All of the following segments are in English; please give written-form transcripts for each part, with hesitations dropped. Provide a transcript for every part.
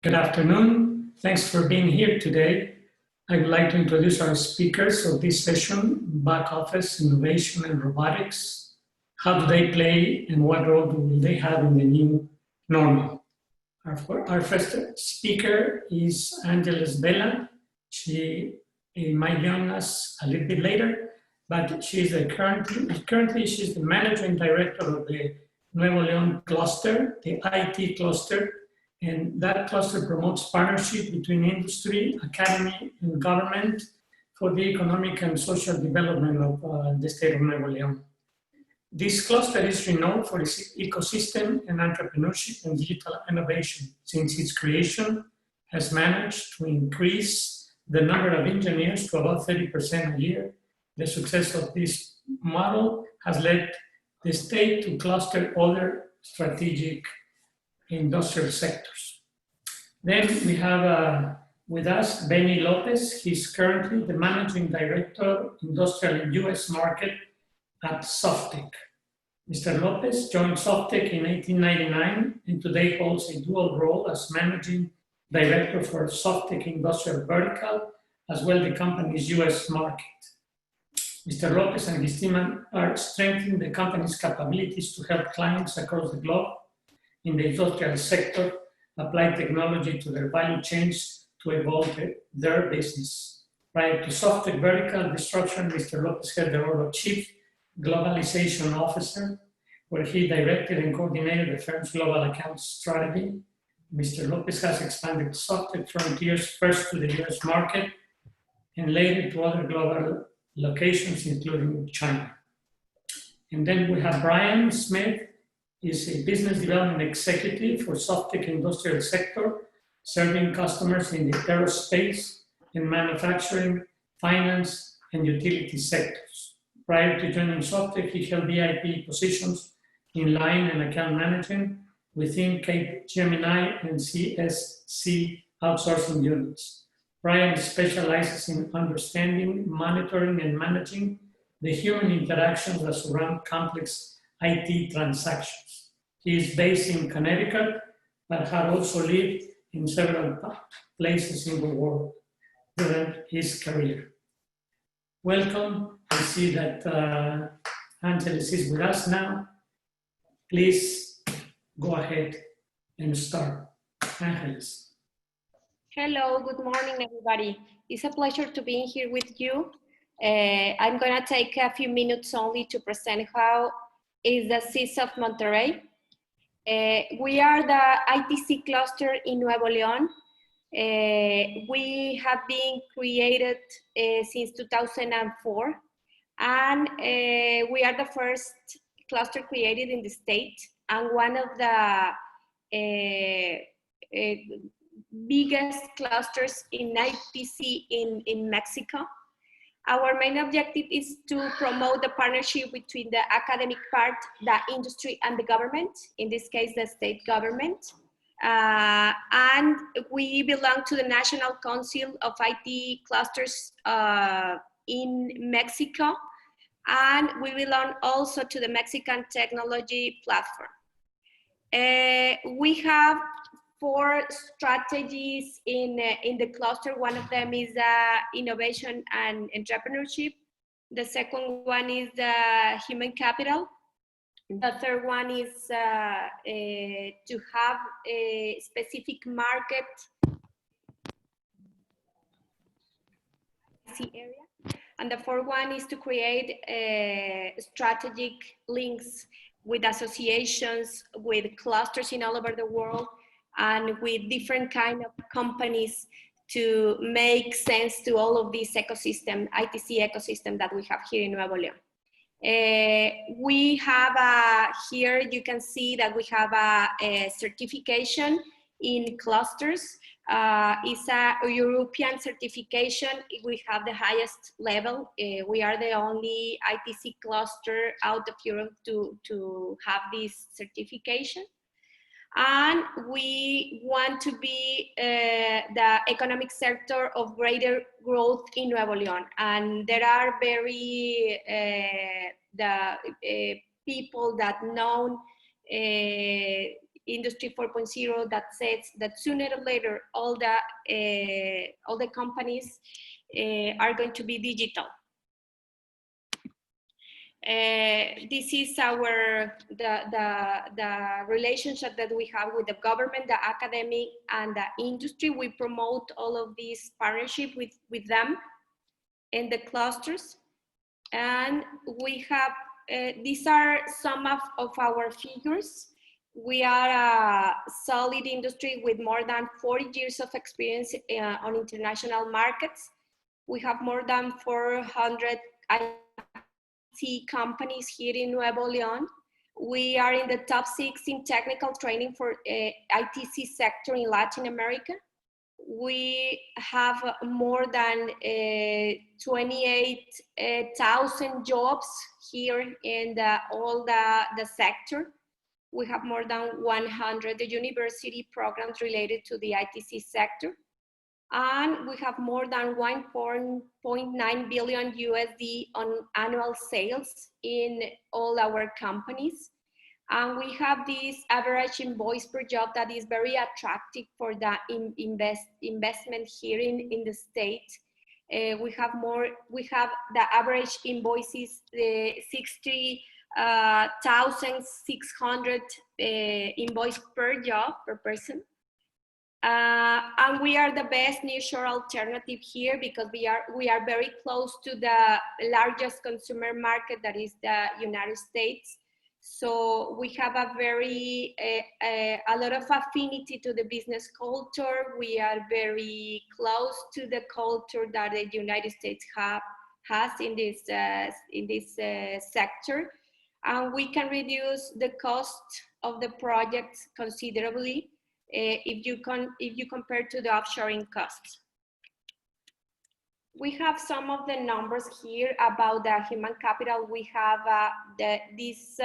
Good afternoon. Thanks for being here today. I would like to introduce our speakers of this session: back office, innovation, and robotics. How do they play and what role will they have in the new normal? Our first speaker is Vela. She might join us a little bit later, but she's currently she's the managing director of the Nuevo León cluster, the IT cluster, and that cluster promotes partnership between industry, academy, and government for the economic and social development of the state of Nuevo León. This cluster is renowned for its ecosystem and entrepreneurship and digital innovation. Since its creation, has managed to increase the number of engineers to about 30% a year. The success of this model has led the state to cluster other strategic industrial sectors. Then we have with us Beni López. He's currently the managing director, industrial and US market at Softtek. Mr. López joined Softtek in 1899 and today holds a dual role as managing director for Softtek industrial vertical, as well the company's US market. Mr. López and his team are strengthening the company's capabilities to help clients across the globe in the industrial sector apply technology to their value chains to evolve their business. Prior to Softtek vertical destruction, Mr. López had the role of Chief Globalization Officer, where he directed and coordinated the firm's global accounts strategy. Mr. López has expanded Softtek frontiers first to the US market and later to other global locations, including China. And then we have Brian Smith. He's a business development executive for Softtek industrial sector, serving customers in the aerospace and manufacturing, finance, and utility sectors. Prior to joining Softtek, he held VIP positions in line and account management within Capgemini and CSC outsourcing units. Brian specializes in understanding, monitoring, and managing the human interactions that surround complex IT transactions. He is based in Connecticut, but had also lived in several places in the world during his career. Welcome. I see that Angeles is with us now. Please go ahead and start. Angeles. Hello, good morning, everybody. It's a pleasure to be here with you. I'm going to take a few minutes only to present how is the CSoftmty. We are the ITC cluster in Nuevo León. We have been created since 2004, and we are the first cluster created in the state and one of the biggest clusters in ITC in Mexico. Our main objective is to promote the partnership between the academic part, the industry, and the government, in this case, the state government. And we belong to the National Council of IT Clusters in Mexico, and we belong also to the Mexican Technology Platform. We have 4 strategies in the cluster. One of them is innovation and entrepreneurship. The second one is human capital. The third one is to have a specific market area. And the fourth one is to create strategic links with associations, with clusters in all over the world, and with different kind of companies to make sense to all of this ecosystem, ITC ecosystem that we have here in Nuevo León. We have here, you can see that we have a certification in clusters. It's a European certification. We have the highest level. We are the only ITC cluster out of Europe to have this certification. And we want to be the economic sector of greater growth in Nuevo León. And there are very people that know Industry 4.0 that says that sooner or later all the companies are going to be digital. This is the relationship that we have with the government, the academic, and the industry. We promote all of these partnership with them in the clusters. And we have, these are some of our figures. We are a solid industry with more than 40 years of experience on international markets. We have more than 400 IT companies here in Nuevo León. We are in the top 6 in technical training for ITC sector in Latin America. We have more than 28,000 jobs here in all the sector. We have more than 100 university programs related to the ITC sector. And we have more than 1.9 billion USD on annual sales in all our companies. And we have this average invoice per job that is very attractive for the investment here in the state. We have the average invoices, 60,600 invoice per job per person. And we are the best nearshore alternative here because we are very close to the largest consumer market, that is the United States. So we have a lot of affinity to the business culture. We are very close to the culture that the United States has in this sector, and we can reduce the cost of the projects considerably if you compare to the offshoring costs. We have some of the numbers here about the human capital. We have these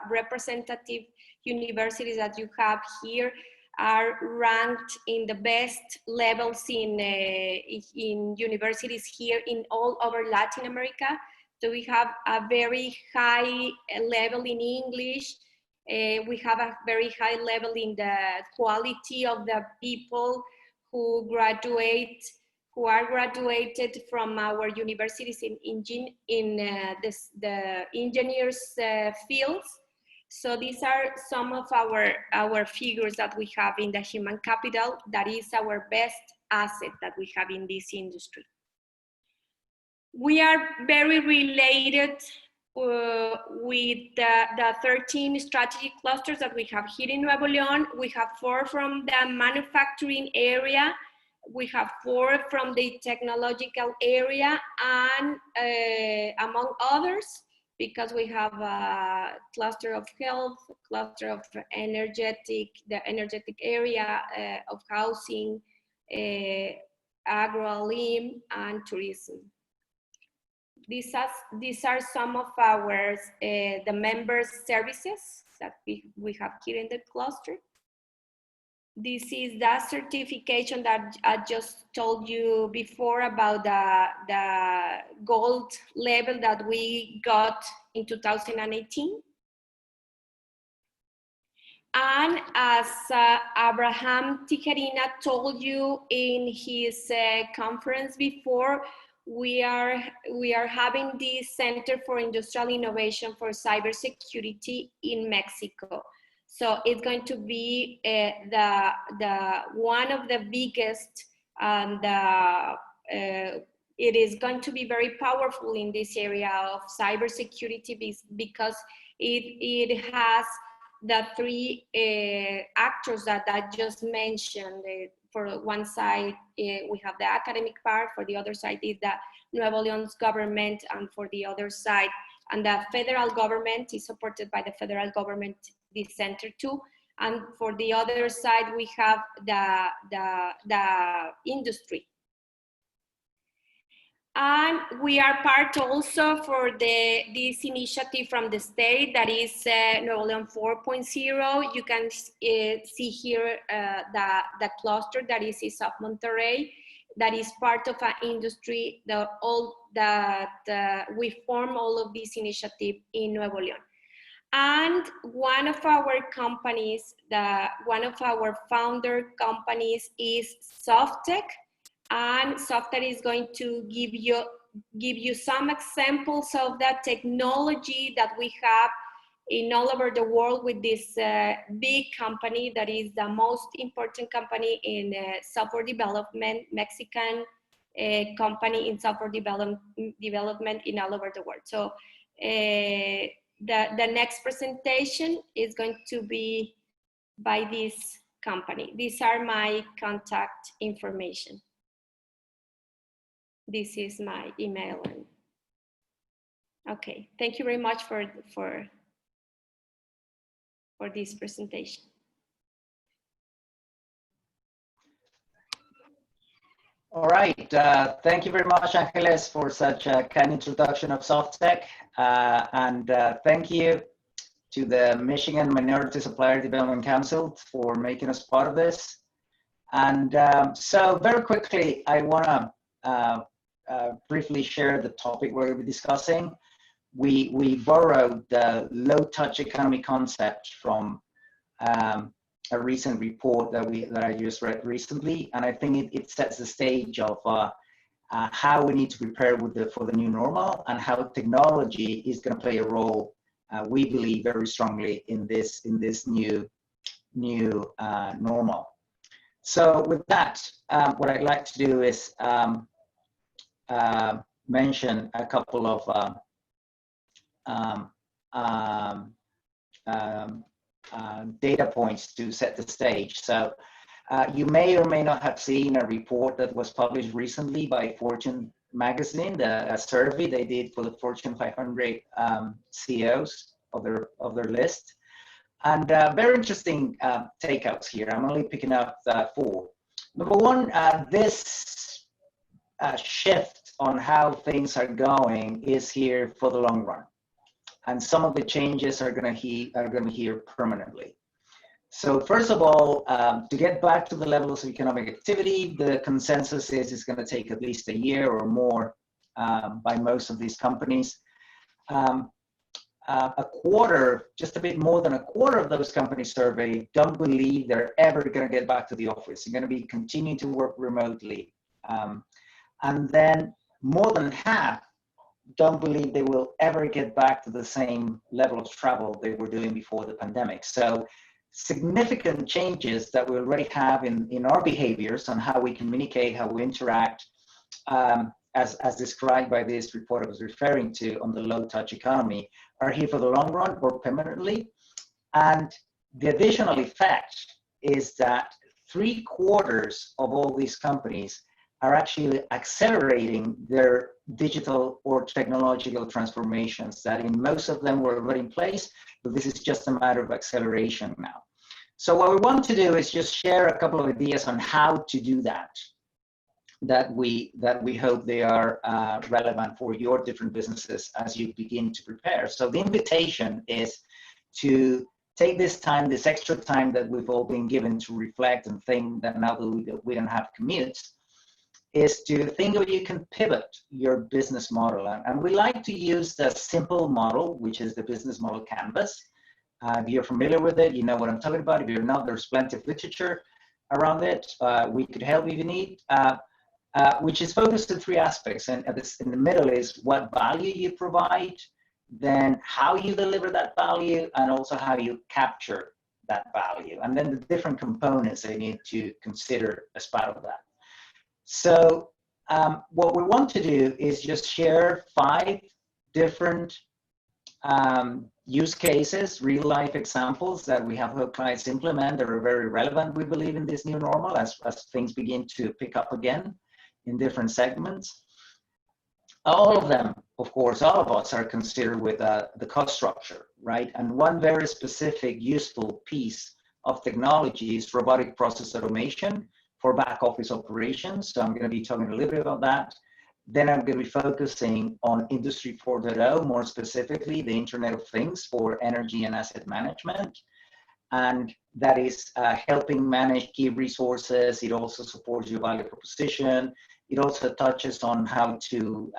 representative universities that you have here are ranked in the best levels in universities here in all over Latin America. So we have a very high level in English. We have a very high level in the quality of the people who are graduated from our universities in the engineers fields. So these are some of our figures that we have in the human capital. That is our best asset that we have in this industry. We are very related with the 13 strategic clusters that we have here in Nuevo León. We have 4 from the manufacturing area. We have 4 from the technological area, and among others, because we have a cluster of health, cluster of the energetic area of housing, agroalim, and tourism. These are some of our the members' services that we have here in the cluster. This is the certification that I just told you before about the gold level that we got in 2018. And as Abraham Tijerina told you in his conference before, we are having this Center for Industrial Innovation for Cybersecurity in Mexico. So it's going to be one of the biggest, and it is going to be very powerful in this area of cybersecurity because it has the 3 actors that I just mentioned. For one side, we have the academic part. For the other side is the Nuevo León's government, and for the other side, and the federal government is supported by the federal government, this center too. And for the other side, we have the industry. And we are part also for this initiative from the state that is Nuevo León 4.0. You can see here the cluster that is CSoftmty, that is part of an industry we form all of this initiative in Nuevo León. And one of our companies, one of our founder companies is Softtek, and Softtek is going to give you some examples of that technology that we have in all over the world with this big company that is the most important company in software development, Mexican company in software development in all over the world. So the next presentation is going to be by this company. These are my contact information. This is my email. Okay, thank you very much for this presentation. All right, thank you very much, Angeles, for such a kind introduction of Softtek. And thank you to the Michigan Minority Supplier Development Council for making us part of this. And so very quickly, I wanna briefly share the topic we're gonna be discussing. We borrowed the low-touch economy concept from a recent report that I just read recently, and I think it sets the stage of how we need to prepare for the new normal and how technology is going to play a role. We believe very strongly in this new normal. So with that, what I'd like to do is mention a couple of data points to set the stage. So you may or may not have seen a report that was published recently by Fortune magazine, a survey they did for the Fortune 500 CEOs of their list. And very interesting takeouts here. I'm only picking up 4. Number one, this shift on how things are going is here for the long run. And some of the changes are going to be here permanently. So first of all, to get back to the levels of economic activity, the consensus is it's going to take at least a year or more by most of these companies. A quarter, just a bit more than a quarter of those companies surveyed don't believe they're ever going to get back to the office. They're going to be continuing to work remotely. And then more than half don't believe they will ever get back to the same level of travel they were doing before the pandemic. So significant changes that we already have in our behaviors on how we communicate, how we interact, as described by this report I was referring to on the low-touch economy, are here for the long run or permanently. And the additional effect is that 3/4 of all these companies are actually accelerating their digital or technological transformations that in most of them were already in place, but this is just a matter of acceleration now. So what we want to do is just share a couple of ideas on how to do that we hope they are relevant for your different businesses as you begin to prepare. So the invitation is to take this time, this extra time that we've all been given to reflect and think that now that we don't have commutes, is to think of you can pivot your business model. And we like to use the simple model, which is the business model canvas. If you're familiar with it, you know what I'm talking about. If you're not, there's plenty of literature around it. We could help if you need, which is focused on 3 aspects. And in the middle is what value you provide, then how you deliver that value, and also how you capture that value. And then the different components they need to consider as part of that. So what we want to do is just share 5 different use cases, real life examples that we have helped clients implement that are very relevant, we believe, in this new normal as things begin to pick up again in different segments. All of them, of course, all of us are considered with the cost structure, right? And one very specific useful piece of technology is robotic process automation for back office operations. So I'm going to be talking a little bit about that. Then I'm going to be focusing on Industry 4.0, more specifically the Internet of Things for energy and asset management. And that is helping manage key resources. It also supports your value proposition. It also touches on how to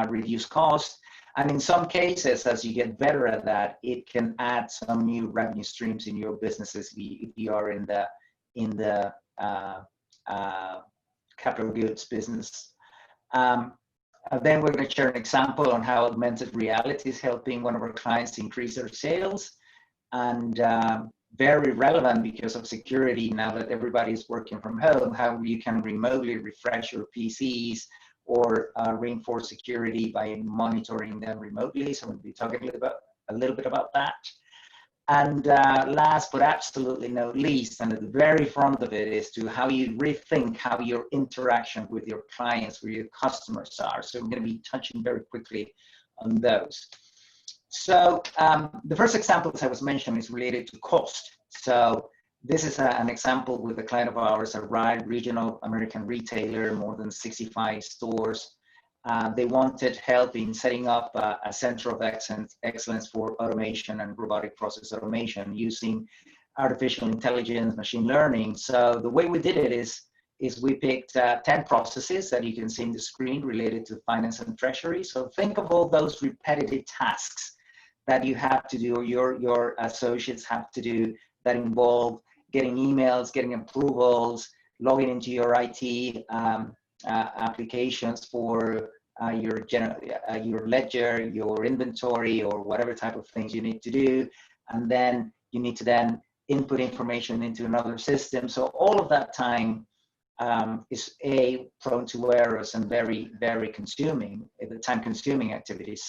reduce costs. And in some cases, as you get better at that, it can add some new revenue streams in your businesses if you are in the capital goods business. Then we're going to share an example on how augmented reality is helping one of our clients increase their sales. And very relevant because of security, now that everybody's working from home, how you can remotely refresh your PCs or reinforce security by monitoring them remotely. So we'll be talking a little bit about that. And last but absolutely not least, and at the very front of it, is to how you rethink how your interaction with your clients, with your customers are. So we're going to be touching very quickly on those. So the first example, as I was mentioning, is related to cost. So this is an example with a client of ours, a regional American retailer, more than 65 stores. They wanted help in setting up a center of excellence for automation and robotic process automation using artificial intelligence, machine learning. So the way we did it is we picked 10 processes that you can see in the screen related to finance and treasury. So think of all those repetitive tasks that you have to do, or your associates have to do, that involve getting emails, getting approvals, logging into your IT applications for your ledger, your inventory, or whatever type of things you need to do. And then you need to then input information into another system. So all of that time is prone to errors and very, very consuming, the time-consuming activities.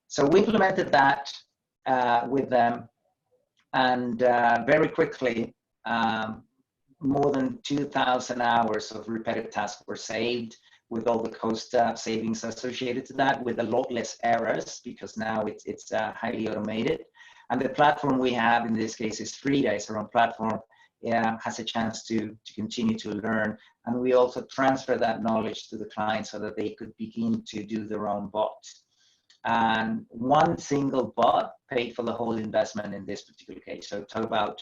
So we implemented that with them, and very quickly, more than 2,000 hours of repetitive tasks were saved, with all the cost savings associated to that, with a lot less errors, because now it's highly automated. And the platform we have in this case is Frida, it's our own platform, has a chance to continue to learn. And we also transfer that knowledge to the client so that they could begin to do their own bots. And one single bot paid for the whole investment in this particular case. So talk about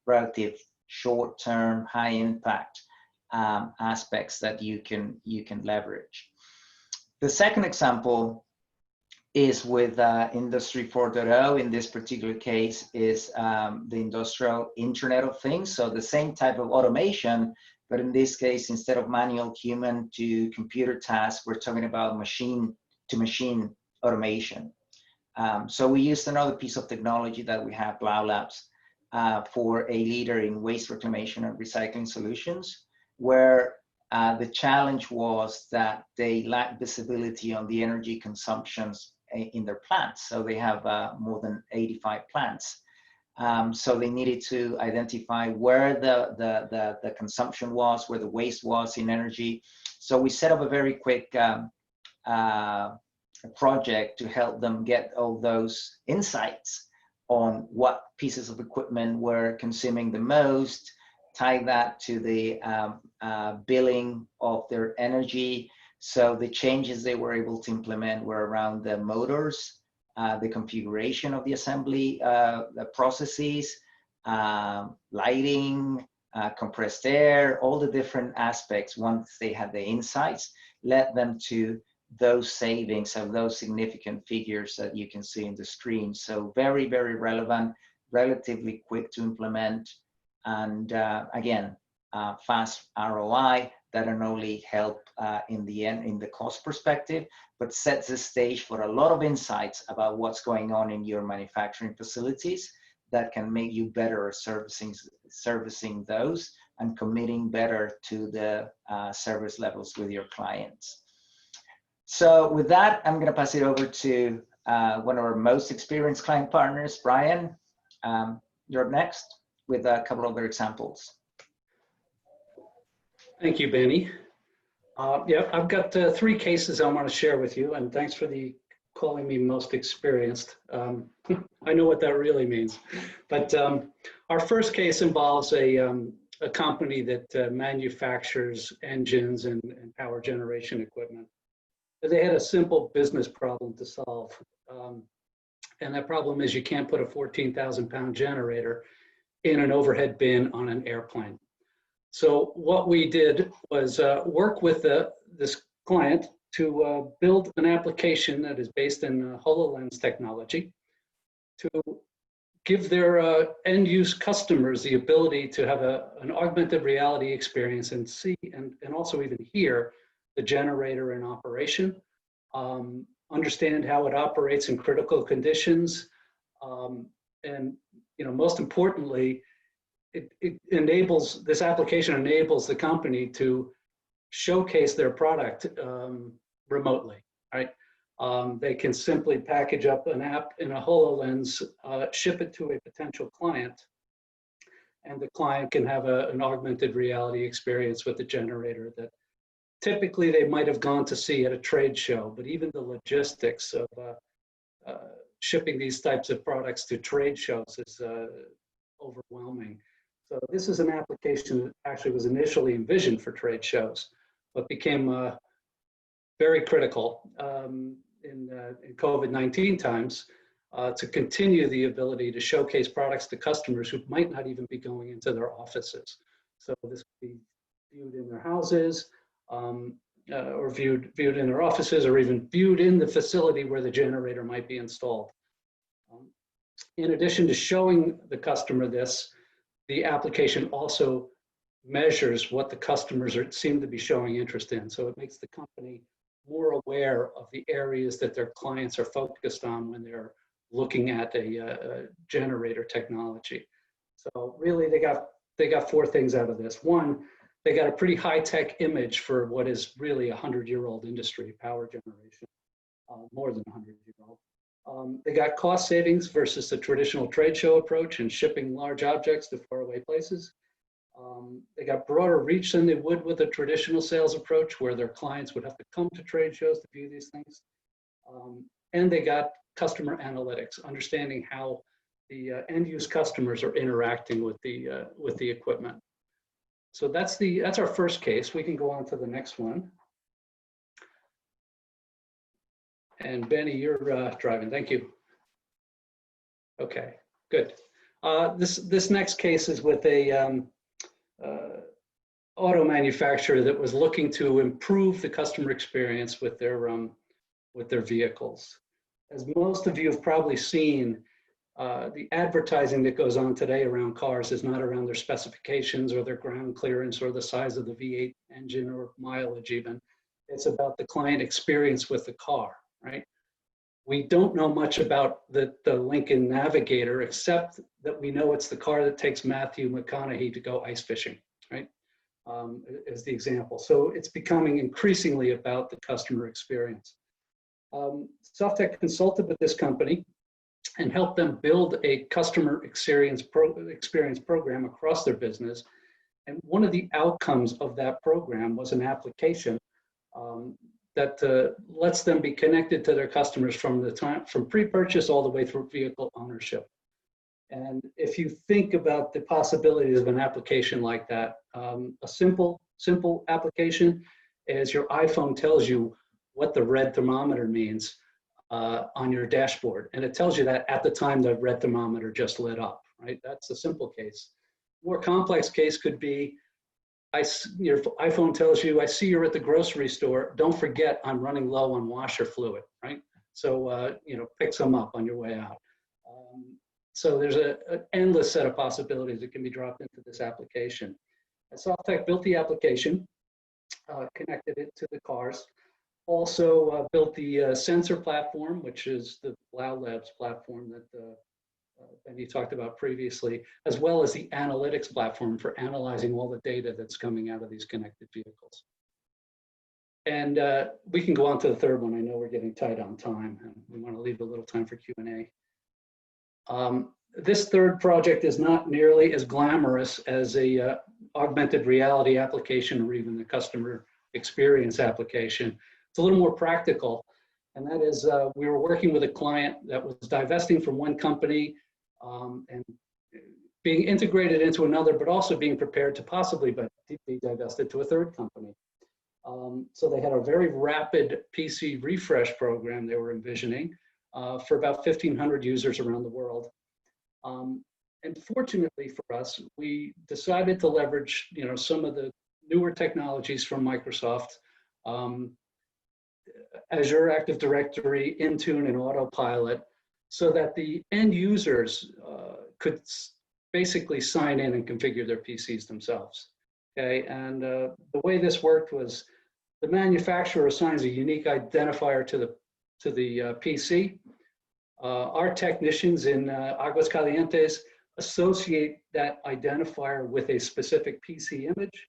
relative short-term, high-impact aspects that you can leverage. The second example is with Industry 4.0. In this particular case is the industrial Internet of Things. So the same type of automation, but in this case, instead of manual human to computer tasks, we're talking about machine to machine automation. So we used another piece of technology that we have, Blau Labs, for a leader in waste reclamation and recycling solutions, where the challenge was that they lacked visibility on the energy consumptions in their plants. So they have more than 85 plants. So they needed to identify where the consumption was, where the waste was in energy. So we set up a very quick project to help them get all those insights on what pieces of equipment were consuming the most, tie that to the billing of their energy. So the changes they were able to implement were around the motors, the configuration of the assembly, the processes, lighting, compressed air, all the different aspects. Once they had the insights, led them to those savings of those significant figures that you can see in the screen. So very, very relevant, relatively quick to implement, and again, fast ROI that not only help in the end in the cost perspective, but sets the stage for a lot of insights about what's going on in your manufacturing facilities that can make you better at servicing those and committing better to the service levels with your clients. So with that, I'm going to pass it over to one of our most experienced client partners, Brian. You're up next with a couple of other examples. Thank you, Benny. Yeah, I've got 3 cases I want to share with you, and thanks for calling me most experienced. I know what that really means. But our first case involves a company that manufactures engines and power generation equipment. They had a simple business problem to solve. And that problem is you can't put a 14,000-pound generator in an overhead bin on an airplane. So what we did was work with this client to build an application that is based in HoloLens technology to give their end-use customers the ability to have an augmented reality experience and see and also even hear the generator in operation, understand how it operates in critical conditions, and most importantly, this application enables the company to showcase their product remotely, right? They can simply package up an app in a HoloLens, ship it to a potential client, and the client can have an augmented reality experience with the generator that typically they might have gone to see at a trade show, but even the logistics of shipping these types of products to trade shows is overwhelming. So this is an application that actually was initially envisioned for trade shows, but became very critical in COVID-19 times to continue the ability to showcase products to customers who might not even be going into their offices. So this could be viewed in their houses, or viewed in their offices, or even viewed in the facility where the generator might be installed. In addition to showing the customer this, the application also measures what the customers seem to be showing interest in. So it makes the company more aware of the areas that their clients are focused on when they're looking at a generator technology. So really, they got four things out of this. One, they got a pretty high-tech image for what is really a 100-year-old industry, power generation, more than 100-year-old. They got cost savings versus the traditional trade show approach and shipping large objects to faraway places. They got broader reach than they would with a traditional sales approach, where their clients would have to come to trade shows to view these things. And they got customer analytics, understanding how the end-use customers are interacting with the equipment. So that's our first case. We can go on to the next one. And Benny, you're driving. Thank you. Okay, good. This next case is with a auto manufacturer that was looking to improve the customer experience with their vehicles. As most of you have probably seen, the advertising that goes on today around cars is not around their specifications or their ground clearance or the size of the V8 engine or mileage even. It's about the client experience with the car, right? We don't know much about the Lincoln Navigator, except that we know it's the car that takes Matthew McConaughey to go ice fishing, right? As the example. So it's becoming increasingly about the customer experience. Softtek consulted with this company and helped them build a customer experience program across their business. And one of the outcomes of that program was an application that lets them be connected to their customers from pre-purchase all the way through vehicle ownership. And if you think about the possibilities of an application like that, a simple application is your iPhone tells you what the red thermometer means on your dashboard. And it tells you that at the time the red thermometer just lit up, right? That's a simple case. More complex case could be, your iPhone tells you, I see you're at the grocery store. Don't forget, I'm running low on washer fluid, right? So, pick some up on your way out. So there's an endless set of possibilities that can be dropped into this application. And Softtek built the application, connected it to the cars, also built the sensor platform, which is the Blau Labs platform that Beni talked about previously, as well as the analytics platform for analyzing all the data that's coming out of these connected vehicles. And we can go on to the third one. I know we're getting tight on time, and we want to leave a little time for Q&A. This third project is not nearly as glamorous as a augmented reality application or even the customer experience application. It's a little more practical, and that is we were working with a client that was divesting from one company and being integrated into another, but also being prepared to possibly be divested to a third company. So they had a very rapid PC refresh program they were envisioning for about 1,500 users around the world. And fortunately for us, we decided to leverage some of the newer technologies from Microsoft Azure Active Directory, Intune, and Autopilot, so that the end users could basically sign in and configure their PCs themselves. Okay, and the way this worked was the manufacturer assigns a unique identifier to the PC. Our technicians in Aguascalientes associate that identifier with a specific PC image.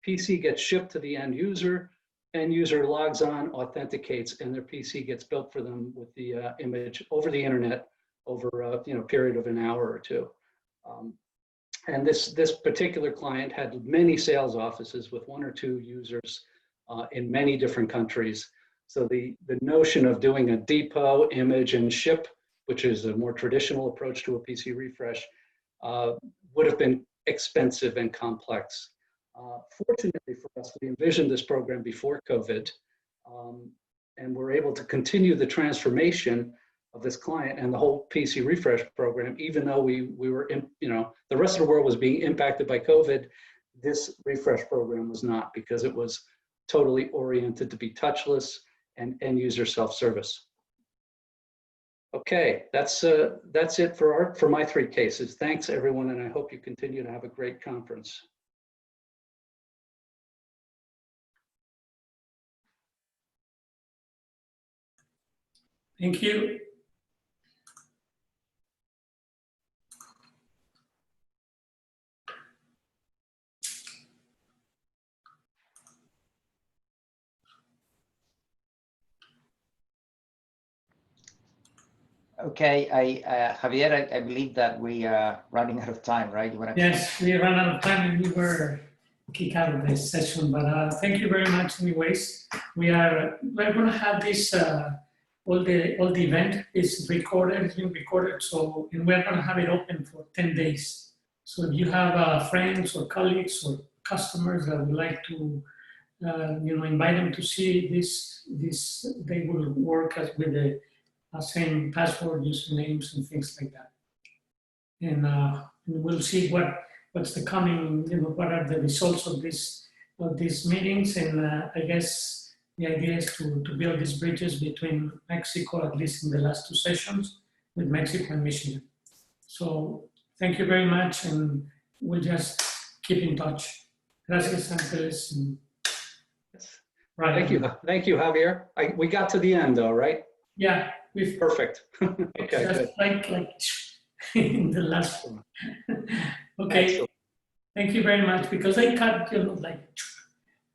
PC gets shipped to the end user logs on, authenticates, and their PC gets built for them with the image over the internet over a period of an hour or two. And this particular client had many sales offices with 1 or 2 users in many different countries. So the notion of doing a depot, image, and ship, which is a more traditional approach to a PC refresh, would have been expensive and complex. Fortunately for us, we envisioned this program before COVID, and we're able to continue the transformation of this client and the whole PC refresh program, even though we were in, the rest of the world was being impacted by COVID. This refresh program was not, because it was totally oriented to be touchless and end user self-service. Okay, that's it for my 3 cases. Thanks everyone, and I hope you continue to have a great conference. Thank you. Okay, Javier, I believe that we are running out of time, right? Yes, we ran out of time and we were kicked out of this session, but thank you very much anyways. We're going to have this, all the event is recorded, it's been recorded, so, and we're going to have it open for 10 days. So if you have friends or colleagues or customers that would like to, invite them to see this, they will work with the same password, usernames, and things like that. And we'll see what's the coming, what are the results of these meetings. And I guess the idea is to build these bridges between Mexico, at least in the last 2 sessions, with Mexico and Michigan. So thank you very much, and we'll just keep in touch. Gracias, Angeles. Right. Thank you, Javier. We got to the end though, right? Yeah. Perfect. Okay, good. Like in the last one. Okay. Excellent. Thank you very much, because I cut,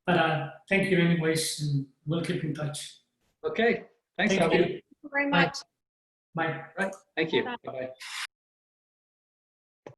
but thank you anyways, and we'll keep in touch. Okay. Thanks, Javier. Thank you very much. Bye. Right. Thank you. Bye-bye.